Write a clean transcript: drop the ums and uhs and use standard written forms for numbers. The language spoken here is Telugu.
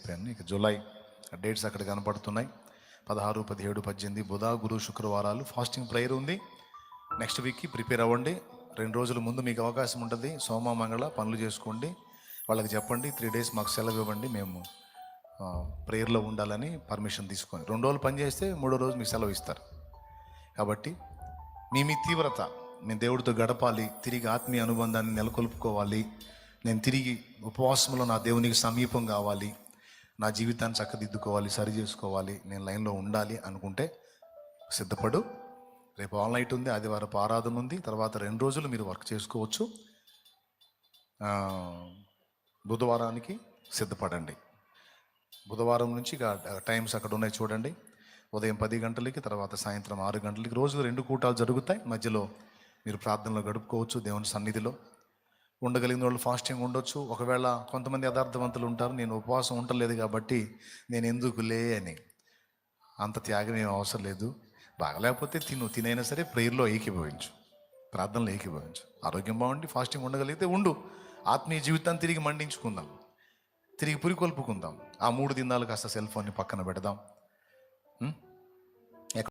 అయిపోయాను. ఇక జూలై డేట్స్ అక్కడ కనపడుతున్నాయి. 16, 17, 18 బుధ, గురు, శుక్రవారాలు ఫాస్టింగ్ ప్రేయర్ ఉంది. నెక్స్ట్ వీక్కి ప్రిపేర్ అవ్వండి. 2 రోజుల ముందు మీకు అవకాశం ఉంటుంది. సోమ, మంగళ పనులు చేసుకోండి. వాళ్ళకి చెప్పండి 3 days మాకు సెలవు ఇవ్వండి, మేము ప్రేయర్లో ఉండాలని పర్మిషన్ తీసుకొని 2 రోజులు పని చేస్తే 3వ రోజు మీకు సెలవు ఇస్తారు. కాబట్టి మీ తీవ్రత, నేను దేవుడితో గడపాలి, తిరిగి ఆత్మీయ అనుబంధాన్ని నెలకొల్పుకోవాలి, నేను తిరిగి ఉపవాసంలో నా దేవునికి సమీపం కావాలి, నా జీవితాన్ని చక్కదిద్దుకోవాలి, సరి చేసుకోవాలి, నేను లైన్లో ఉండాలి అనుకుంటే సిద్ధపడు. రేపు ఆల్ నైట్ ఉంది, ఆదివారపు ఆరాధన ఉంది. తర్వాత 2 రోజులు మీరు వర్క్ చేసుకోవచ్చు. బుధవారానికి సిద్ధపడండి. బుధవారం నుంచి టైమ్స్ అక్కడ ఉన్నాయి చూడండి. ఉదయం 10 గంటలకి, తర్వాత సాయంత్రం 6 గంటలకి రోజు 2 కూటాలు జరుగుతాయి. మధ్యలో మీరు ప్రార్థనలో గడుపుకోవచ్చు. దేవుని సన్నిధిలో ఉండగలిగిన వాళ్ళు ఫాస్టింగ్ ఉండొచ్చు. ఒకవేళ కొంతమంది యథార్థవంతులు ఉంటారు, నేను ఉపవాసం ఉండలేదు కాబట్టి నేను ఎందుకులే అని. అంత త్యాగం ఏం అవసరం లేదు. బాగలేకపోతే తినైనా సరే ప్రేయర్లో ఏకీభవించు, ప్రార్థనలో ఏకీభవించు. ఆరోగ్యం బాగుండి ఫాస్టింగ్ ఉండగలిగితే ఉండు. ఆత్మీయ జీవితాన్ని తిరిగి మండించుకుందాం, తిరిగి పురికొల్పుకుందాం. ఆ 3 దినాలు కాస్త సెల్ ఫోన్ని పక్కన పెడదాం.